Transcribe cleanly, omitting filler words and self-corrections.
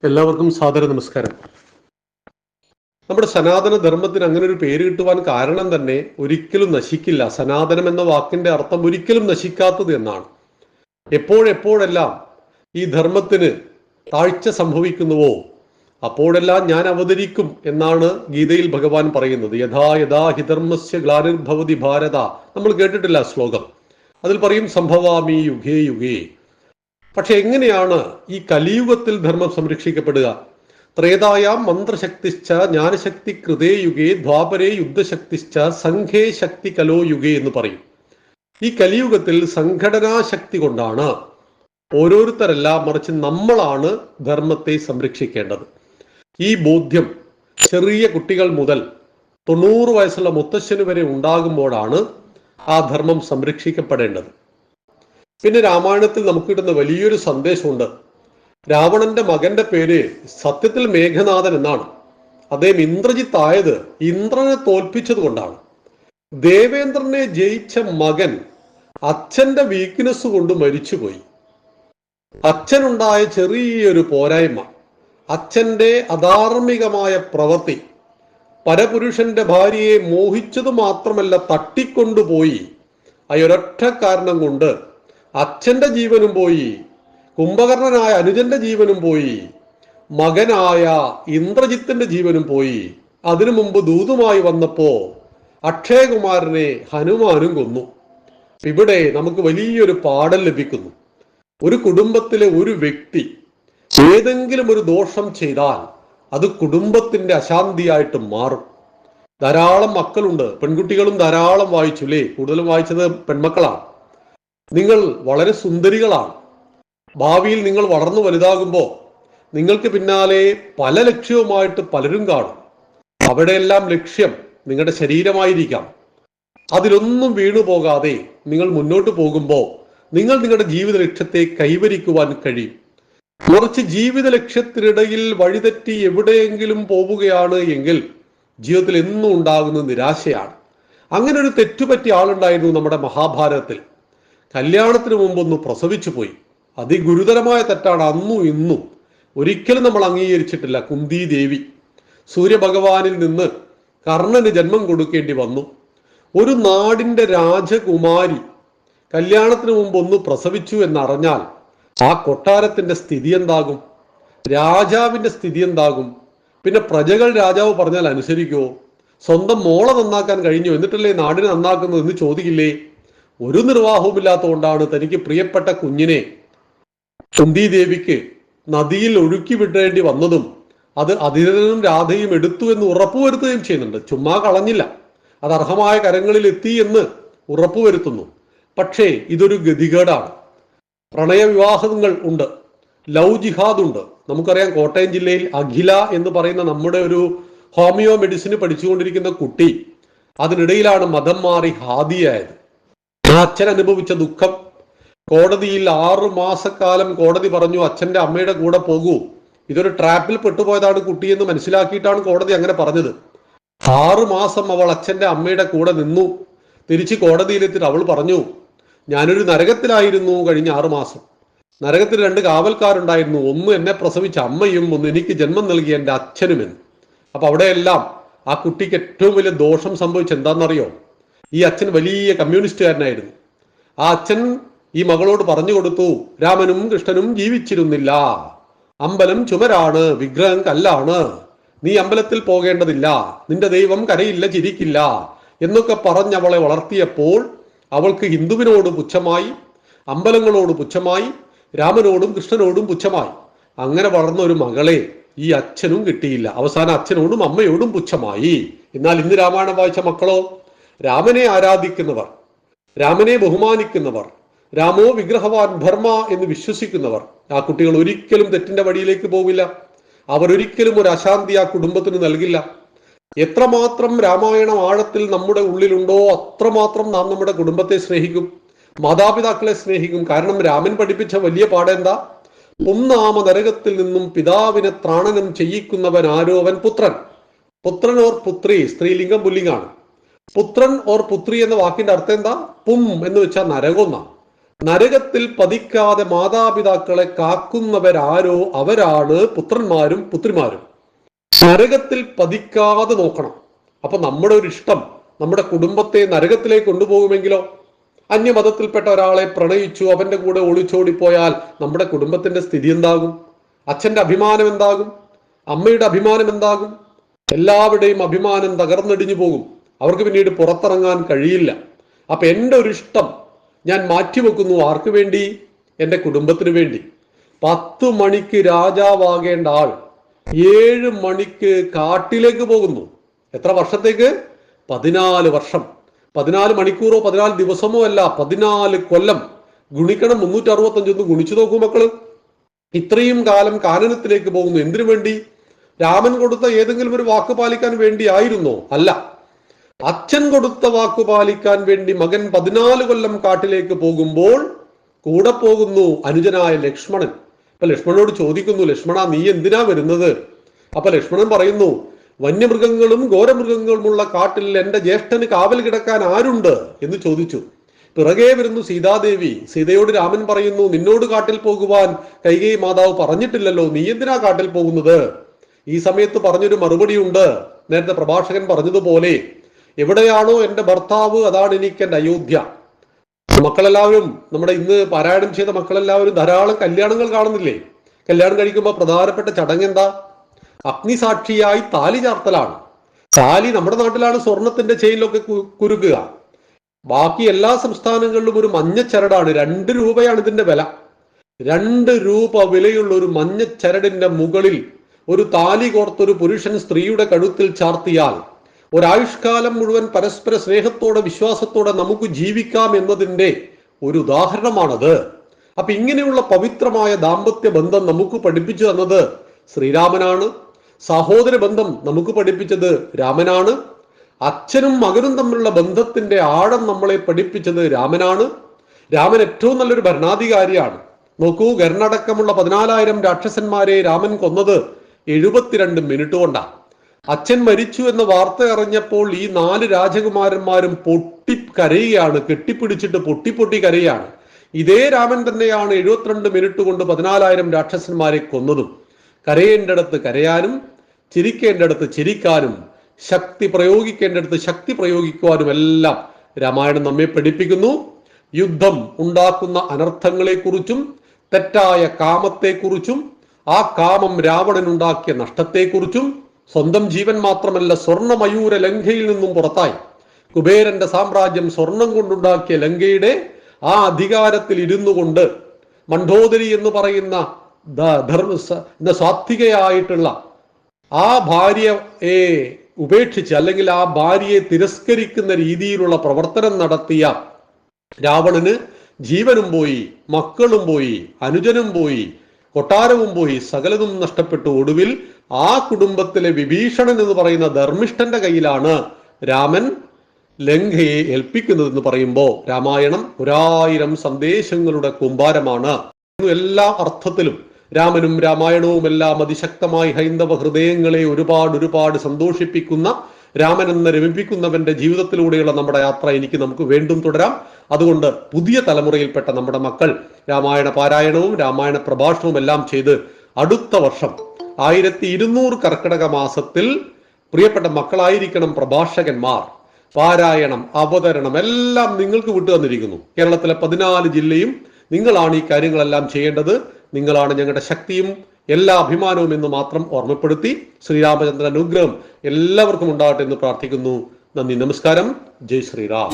എല്ലാവർക്കും സാദര നമസ്കാരം. നമ്മുടെ സനാതന ധർമ്മത്തിന് അങ്ങനെ ഒരു പേര് കിട്ടുവാൻ കാരണം തന്നെ ഒരിക്കലും നശിക്കില്ല. സനാതനം എന്ന വാക്കിന്റെ അർത്ഥം ഒരിക്കലും നശിക്കാത്തത് എന്നാണ്. എപ്പോഴെപ്പോഴെല്ലാം ഈ ധർമ്മത്തിന് താഴ്ച സംഭവിക്കുന്നുവോ അപ്പോഴെല്ലാം ഞാൻ അവതരിക്കും എന്നാണ് ഗീതയിൽ ഭഗവാൻ പറയുന്നത്. യഥാ യഥാ ഹി ധർമ്മസ്യ ഗ്ലാനിർഭവതി ഭാരത. നമ്മൾ കേട്ടിട്ടില്ല ശ്ലോകം. അതിൽ പറയും സംഭവാമി യുഗേ യുഗേ. പക്ഷെ എങ്ങനെയാണ് ഈ കലിയുഗത്തിൽ ധർമ്മം സംരക്ഷിക്കപ്പെടുക? ത്രേതായാം മന്ത്രശക്തിശ്ച ജ്ഞാനശക്തി കൃതേ യുഗേ ദ്വാപരേ യുദ്ധശക്തിശ്ച സംഘേ ശക്തി കലോ യുഗേ എന്ന് പറയും. ഈ കലിയുഗത്തിൽ സംഘടനാ ശക്തി കൊണ്ടാണ് ഓരോരുത്തരല്ല, മറിച്ച് നമ്മളാണ് ധർമ്മത്തെ സംരക്ഷിക്കേണ്ടത്. ഈ ബോധ്യം ചെറിയ കുട്ടികൾ മുതൽ 90 വയസ്സുള്ള മുത്തശ്ശന് വരെ ഉണ്ടാകുമ്പോഴാണ് ആ ധർമ്മം സംരക്ഷിക്കപ്പെടേണ്ടത്. പിന്നെ രാമായണത്തിൽ നമുക്ക് കിട്ടുന്ന വലിയൊരു സന്ദേശമുണ്ട്. രാവണന്റെ മകന്റെ പേര് സത്യത്തിൽ മേഘനാഥൻ എന്നാണ്. അദ്ദേഹം ഇന്ദ്രജിത്ത് ആയത് ഇന്ദ്രനെ തോൽപ്പിച്ചത് കൊണ്ടാണ്. ദേവേന്ദ്രനെ ജയിച്ച മകൻ അച്ഛന്റെ വീക്ക്നെസ് കൊണ്ട് മരിച്ചുപോയി. അച്ഛനുണ്ടായ ചെറിയൊരു പോരായ്മ, അച്ഛന്റെ അധാർമികമായ പ്രവൃത്തി, പരപുരുഷന്റെ ഭാര്യയെ മോഹിച്ചത് മാത്രമല്ല തട്ടിക്കൊണ്ടുപോയി. ആ ഒരൊറ്റ കാരണം കൊണ്ട് അച്ഛന്റെ ജീവനും പോയി, കുംഭകർണനായ അനുജന്റെ ജീവനും പോയി, മകനായ ഇന്ദ്രജിത്തിന്റെ ജീവനും പോയി. അതിനു മുമ്പ് ദൂതുമായി വന്നപ്പോ അക്ഷയകുമാരനെ ഹനുമാനും കൊന്നു. ഇവിടെ നമുക്ക് വലിയൊരു പാഠം ലഭിക്കുന്നു. ഒരു കുടുംബത്തിലെ ഒരു വ്യക്തി ഏതെങ്കിലും ഒരു ദോഷം ചെയ്താൽ അത് കുടുംബത്തിന്റെ അശാന്തിയായിട്ട് മാറും. ധാരാളം മക്കളുണ്ട്, പെൺകുട്ടികളും ധാരാളം വായിച്ചു അല്ലേ? കൂടുതലും വായിച്ചത് പെൺമക്കളാണ്. നിങ്ങൾ വളരെ സുന്ദരികളാണ്. ഭാവിയിൽ നിങ്ങൾ വളർന്നു വലുതാകുമ്പോൾ നിങ്ങൾക്ക് പിന്നാലെ പല ലക്ഷ്യവുമായിട്ട് പലരും കാണും. അവിടെയെല്ലാം ലക്ഷ്യം നിങ്ങളുടെ ശരീരമായിരിക്കാം. അതിലൊന്നും വീണു പോകാതെ നിങ്ങൾ മുന്നോട്ട് പോകുമ്പോൾ നിങ്ങൾ നിങ്ങളുടെ ജീവിത ലക്ഷ്യത്തെ കൈവരിക്കുവാൻ കഴിയും. കുറച്ച് ജീവിത ലക്ഷ്യത്തിനിടയിൽ വഴിതെറ്റി എവിടെയെങ്കിലും പോവുകയാണ് എങ്കിൽ ജീവിതത്തിൽ എന്നും ഉണ്ടാകുന്ന നിരാശയാണ്. അങ്ങനെ ഒരു തെറ്റുപറ്റിയ ആളുണ്ടായിരുന്നു നമ്മുടെ മഹാഭാരതത്തിൽ. കല്യാണത്തിന് മുമ്പൊന്ന് പ്രസവിച്ചു പോയി. അതിഗുരുതരമായ തെറ്റാണ്. അന്നും ഇന്നും ഒരിക്കലും നമ്മൾ അംഗീകരിച്ചിട്ടില്ല. കുന്തി ദേവി സൂര്യഭഗവാനിൽ നിന്ന് കർണന് ജന്മം കൊടുക്കേണ്ടി വന്നു. ഒരു നാടിന്റെ രാജകുമാരി കല്യാണത്തിന് മുമ്പ് ഒന്ന് പ്രസവിച്ചു എന്നറിഞ്ഞാൽ ആ കൊട്ടാരത്തിന്റെ സ്ഥിതി എന്താകും? രാജാവിന്റെ സ്ഥിതി എന്താകും? പിന്നെ പ്രജകൾ രാജാവ് പറഞ്ഞാൽ അനുസരിക്കുമോ? സ്വന്തം മോളെ നന്നാക്കാൻ കഴിഞ്ഞു എന്നിട്ടല്ലേ നാടിനെ നന്നാക്കുന്നത് എന്ന് ചോദിക്കില്ലേ? ഒരു നിർവാഹവുമില്ലാത്തതുകൊണ്ടാണ് തനിക്ക് പ്രിയപ്പെട്ട കുഞ്ഞിനെ കുന്തി ദേവിക്ക് നദിയിൽ ഒഴുക്കി വിടേണ്ടി വന്നതും അത് അധിരനും രാധയും എടുത്തു എന്ന് ഉറപ്പുവരുത്തുകയും ചെയ്യുന്നുണ്ട്. ചുമ്മാ കളഞ്ഞില്ല, അത് അർഹമായ കരങ്ങളിൽ എത്തി എന്ന് ഉറപ്പുവരുത്തുന്നു. പക്ഷേ ഇതൊരു ഗതികേടാണ്. പ്രണയവിവാഹങ്ങൾ ഉണ്ട്, ലവ് ജിഹാദ് ഉണ്ട്. നമുക്കറിയാം, കോട്ടയം ജില്ലയിൽ അഖില എന്ന് പറയുന്ന നമ്മുടെ ഒരു ഹോമിയോ മെഡിസിന് പഠിച്ചുകൊണ്ടിരിക്കുന്ന കുട്ടി, അതിനിടയിലാണ് മതം മാറി ഹാദിയായത്. ആ അച്ഛൻ അനുഭവിച്ച ദുഃഖം, കോടതിയിൽ 6 മാസക്കാലം കോടതി പറഞ്ഞു അച്ഛന്റെ അമ്മയുടെ കൂടെ പോകൂ. ഇതൊരു ട്രാപ്പിൽ പെട്ടുപോയതാണ് കുട്ടിയെന്ന് മനസ്സിലാക്കിയിട്ടാണ് കോടതി അങ്ങനെ പറഞ്ഞത്. 6 മാസം അവൾ അച്ഛന്റെ അമ്മയുടെ കൂടെ നിന്നു. തിരിച്ച് കോടതിയിലെത്തിയിട്ട് അവൾ പറഞ്ഞു, ഞാനൊരു നരകത്തിലായിരുന്നു കഴിഞ്ഞ 6 മാസം. നരകത്തിൽ 2 കാവൽക്കാരുണ്ടായിരുന്നു, ഒന്ന് എന്നെ പ്രസവിച്ച അമ്മയും ഒന്ന് എനിക്ക് ജന്മം നൽകിയ എൻ്റെ അച്ഛനുമെന്ന്. അപ്പൊ അവിടെയെല്ലാം ആ കുട്ടിക്ക് ഏറ്റവും വലിയ ദോഷം സംഭവിച്ച എന്താണെന്നറിയോ? ഈ അച്ഛൻ വലിയ കമ്മ്യൂണിസ്റ്റുകാരനായിരുന്നു. ആ അച്ഛൻ ഈ മകളോട് പറഞ്ഞു കൊടുത്തു, രാമനും കൃഷ്ണനും ജീവിച്ചിരുന്നില്ല, അമ്പലം ചുമരാണ്, വിഗ്രഹം കല്ലാണ്, നീ അമ്പലത്തിൽ പോകേണ്ടതില്ല, നിന്റെ ദൈവം കരയില്ല ചിരിക്കില്ല എന്നൊക്കെ പറഞ്ഞ് അവളെ വളർത്തിയപ്പോൾ അവൾക്ക് ഹിന്ദുവിനോട് പുച്ഛമായി, അമ്പലങ്ങളോട് പുച്ഛമായി, രാമനോടും കൃഷ്ണനോടും പുച്ഛമായി. അങ്ങനെ വളർന്ന ഒരു മകളെ ഈ അച്ഛനും കിട്ടിയില്ല. അവസാനം അച്ഛനോടും അമ്മയോടും പുച്ഛമായി. എന്നാൽ ഇന്ന് രാമായണം വായിച്ച മക്കളോ? രാമനെ ആരാധിക്കുന്നവർ, രാമനെ ബഹുമാനിക്കുന്നവർ, രാമോ വിഗ്രഹവാൻ ധർമ്മ എന്ന് വിശ്വസിക്കുന്നവർ. ആ കുട്ടികൾ ഒരിക്കലും തെറ്റിന്റെ വഴിയിലേക്ക് പോവില്ല. അവർ ഒരിക്കലും ഒരു അശാന്തി ആ കുടുംബത്തിന് നൽകില്ല. എത്രമാത്രം രാമായണം ആഴത്തിൽ നമ്മുടെ ഉള്ളിലുണ്ടോ അത്രമാത്രം നാം നമ്മുടെ കുടുംബത്തെ സ്നേഹിക്കും, മാതാപിതാക്കളെ സ്നേഹിക്കും. കാരണം രാമൻ പഠിപ്പിച്ച വലിയ പാഠെന്താ? ഒന്നാമ നരകത്തിൽ നിന്നും പിതാവിനെ ത്രാണനം ചെയ്യിക്കുന്നവൻ ആരോ അവൻ പുത്രൻ. പുത്രൻ ഓർ പുത്രി, സ്ത്രീലിംഗം പുല്ലിംഗാണ്. പുത്രൻ ഓർ പുത്രി എന്ന വാക്കിന്റെ അർത്ഥം എന്താ? പും എന്ന് വെച്ചാൽ നരകം. നരകത്തിൽ പതിക്കാതെ മാതാപിതാക്കളെ കാക്കുന്നവരാരോ അവരാണ് പുത്രന്മാരും പുത്രിമാരും. നരകത്തിൽ പതിക്കാതെ നോക്കണം. അപ്പൊ നമ്മുടെ ഒരു ഇഷ്ടം നമ്മുടെ കുടുംബത്തെ നരകത്തിലേക്ക് കൊണ്ടുപോകുമെങ്കിലോ? അന്യമതത്തിൽപ്പെട്ട ഒരാളെ പ്രണയിച്ചു, അവന്റെ കൂടെ ഒളിച്ചോടിപ്പോയാൽ നമ്മുടെ കുടുംബത്തിന്റെ സ്ഥിതി എന്താകും? അച്ഛന്റെ അഭിമാനം എന്താകും? അമ്മയുടെ അഭിമാനം എന്താകും? എല്ലാവരുടെയും അഭിമാനം തകർന്നടിഞ്ഞു പോകും. അവർക്ക് പിന്നീട് പുറത്തിറങ്ങാൻ കഴിയില്ല. അപ്പൊ എൻ്റെ ഒരു ഇഷ്ടം ഞാൻ മാറ്റിവെക്കുന്നു. ആർക്ക് വേണ്ടി? എൻ്റെ കുടുംബത്തിന് വേണ്ടി. 10 മണിക്ക് രാജാവാകേണ്ട ആൾ 7 മണിക്ക് കാട്ടിലേക്ക് പോകുന്നു. എത്ര വർഷത്തേക്ക്? 14 വർഷം. 14 മണിക്കൂറോ 14 ദിവസമോ അല്ല, 14 കൊല്ലം. ഗുണിക്കണം, 365 ഗുണിച്ചു നോക്കൂ മക്കള്. ഇത്രയും കാലം കാനനത്തിലേക്ക് പോകുന്നു. എന്തിനു വേണ്ടി? രാമൻ കൊടുത്ത ഏതെങ്കിലും ഒരു വാക്ക് പാലിക്കാൻ വേണ്ടി ആയിരുന്നോ? അല്ല. അച്ഛൻ കൊടുത്ത വാക്കു പാലിക്കാൻ വേണ്ടി മകൻ 14 കൊല്ലം കാട്ടിലേക്ക് പോകുമ്പോൾ കൂടെ പോകുന്നു അനുജനായ ലക്ഷ്മണൻ. അപ്പൊ ലക്ഷ്മണനോട് ചോദിക്കുന്നു, ലക്ഷ്മണ നീ എന്തിനാ വരുന്നത്? അപ്പൊ ലക്ഷ്മണൻ പറയുന്നു, വന്യമൃഗങ്ങളും ഘോരമൃഗങ്ങളുമുള്ള കാട്ടിൽ എൻ്റെ ജ്യേഷ്ഠന് കാവൽ കിടക്കാൻ ആരുണ്ട് എന്ന് ചോദിച്ചു. പിറകെ വരുന്നു സീതാദേവി. സീതയോട് രാമൻ പറയുന്നു, നിന്നോട് കാട്ടിൽ പോകുവാൻ കൈകേയി മാതാവ് പറഞ്ഞിട്ടില്ലല്ലോ, നീ എന്തിനാ കാട്ടിൽ പോകുന്നത്? ഈ സമയത്ത് പറഞ്ഞൊരു മറുപടി ഉണ്ട്. നേരത്തെ പ്രഭാഷകൻ പറഞ്ഞതുപോലെ, എവിടെയാണോ എൻ്റെ ഭർത്താവ് അതാണ് എനിക്ക് എൻ്റെ അയോധ്യ. മക്കളെല്ലാവരും, നമ്മുടെ ഇന്ന് പാരായണം ചെയ്ത മക്കളെല്ലാവരും ധാരാളം കല്യാണങ്ങൾ കാണുന്നില്ലേ? കല്യാണം കഴിക്കുമ്പോൾ പ്രധാനപ്പെട്ട ചടങ്ങ് എന്താ? അഗ്നിസാക്ഷിയായി താലി ചാർത്തലാണ്. താലി നമ്മുടെ നാട്ടിലാണ് സ്വർണത്തിന്റെ ചെയിനിലൊക്കെ കുരുക്കുക. ബാക്കി എല്ലാ സംസ്ഥാനങ്ങളിലും ഒരു മഞ്ഞച്ചരടാണ്. 2 രൂപയാണ് ഇതിന്റെ വില. 2 രൂപ വിലയുള്ള ഒരു മഞ്ഞച്ചരടിന്റെ മുകളിൽ ഒരു താലി കോർത്തൊരു പുരുഷൻ സ്ത്രീയുടെ കഴുത്തിൽ ചാർത്തിയാൽ ഒരായുഷ്കാലം മുഴുവൻ പരസ്പര സ്നേഹത്തോടെ വിശ്വാസത്തോടെ നമുക്ക് ജീവിക്കാം എന്നതിൻ്റെ ഒരു ഉദാഹരണമാണത്. അപ്പൊ ഇങ്ങനെയുള്ള പവിത്രമായ ദാമ്പത്യ ബന്ധം നമുക്ക് പഠിപ്പിച്ചു തന്നത് ശ്രീരാമനാണ്. സഹോദര ബന്ധം നമുക്ക് പഠിപ്പിച്ചത് രാമനാണ്. അച്ഛനും മകനും തമ്മിലുള്ള ബന്ധത്തിന്റെ ആഴം നമ്മളെ പഠിപ്പിച്ചത് രാമനാണ്. രാമൻ ഏറ്റവും നല്ലൊരു ഭരണാധികാരിയാണ്. നോക്കൂ, ഗർണടക്കമുള്ള 14,000 രാക്ഷസന്മാരെ രാമൻ കൊന്നത് 72 മിനിറ്റ് കൊണ്ടാണ്. അച്ഛൻ മരിച്ചു എന്ന വാർത്ത അറിഞ്ഞപ്പോൾ ഈ 4 രാജകുമാരന്മാരും പൊട്ടിക്കരയുകയാണ്. കെട്ടിപ്പിടിച്ചിട്ട് പൊട്ടി കരയുകയാണ്. ഇതേ രാമൻ തന്നെയാണ് 72 മിനിറ്റ് കൊണ്ട് 14,000 രാക്ഷസന്മാരെ കൊന്നതും. കരയേണ്ടടുത്ത് കരയാനും ചിരിക്കേണ്ടടുത്ത് ചിരിക്കാനും ശക്തി പ്രയോഗിക്കേണ്ടടുത്ത് ശക്തി പ്രയോഗിക്കുവാനും എല്ലാം രാമായണം നമ്മെ പഠിപ്പിക്കുന്നു. യുദ്ധം ഉണ്ടാക്കുന്ന അനർത്ഥങ്ങളെക്കുറിച്ചും തെറ്റായ കാമത്തെക്കുറിച്ചും ആ കാമം രാവണനുണ്ടാക്കിയ നഷ്ടത്തെക്കുറിച്ചും സ്വന്തം ജീവൻ മാത്രമല്ല സ്വർണ്ണമയൂര ലങ്കയിൽ നിന്നും പുറത്തായി കുബേരന്റെ സാമ്രാജ്യം സ്വർണം കൊണ്ടുണ്ടാക്കിയ ലങ്കയുടെ ആ അധികാരത്തിൽ ഇരുന്നു കൊണ്ട് മണ്ഡോദരി എന്ന് പറയുന്ന സാത്വികയായിട്ടുള്ള ആ ഭാര്യയെ ഉപേക്ഷിച്ച് അല്ലെങ്കിൽ ആ ഭാര്യയെ തിരസ്കരിക്കുന്ന രീതിയിലുള്ള പ്രവർത്തനം നടത്തിയ രാവണന് ജീവനും പോയി, മക്കളും പോയി, അനുജനും പോയി, കൊട്ടാരവും പോയി, സകലതും നഷ്ടപ്പെട്ടു. ഒടുവിൽ ആ കുടുംബത്തിലെ വിഭീഷണൻ എന്ന് പറയുന്ന ധർമ്മിഷ്ഠന്റെ കയ്യിലാണ് രാമൻ ലങ്കയെ ഏൽപ്പിക്കുന്നതെന്ന് പറയുമ്പോൾ രാമായണം 1000 സന്ദേശങ്ങളുടെ കൂമ്പാരമാണ്. എല്ലാ അർത്ഥത്തിലും രാമനും രാമായണവും എല്ലാം അതിശക്തമായി ഹൈന്ദവ ഹൃദയങ്ങളെ ഒരുപാട് സന്തോഷിപ്പിക്കുന്ന, രാമൻ എന്ന് രമിപ്പിക്കുന്നവന്റെ ജീവിതത്തിലൂടെയുള്ള നമ്മുടെ യാത്ര നമുക്ക് വീണ്ടും തുടരാം. അതുകൊണ്ട് പുതിയ തലമുറയിൽപ്പെട്ട നമ്മുടെ മക്കൾ രാമായണ പാരായണവും രാമായണ പ്രഭാഷണവും എല്ലാം ചെയ്ത് അടുത്ത വർഷം 1200 കർക്കിടക മാസത്തിൽ പ്രിയപ്പെട്ട മക്കളായിരിക്കണം പ്രഭാഷകന്മാർ. പാരായണം, അവതരണം എല്ലാം നിങ്ങൾക്ക് വിട്ടു തന്നിരിക്കുന്നു. കേരളത്തിലെ 14 ജില്ലയും നിങ്ങളാണ് ഈ കാര്യങ്ങളെല്ലാം ചെയ്യേണ്ടത്. നിങ്ങളാണ് ഞങ്ങളുടെ ശക്തിയും എല്ലാ അഭിമാനവും എന്ന് മാത്രം ഓർമ്മപ്പെടുത്തി ശ്രീരാമചന്ദ്രൻ അനുഗ്രഹം എല്ലാവർക്കും ഉണ്ടാകട്ടെ എന്ന് പ്രാർത്ഥിക്കുന്നു. നന്ദി, നമസ്കാരം. ജയ് ശ്രീറാം.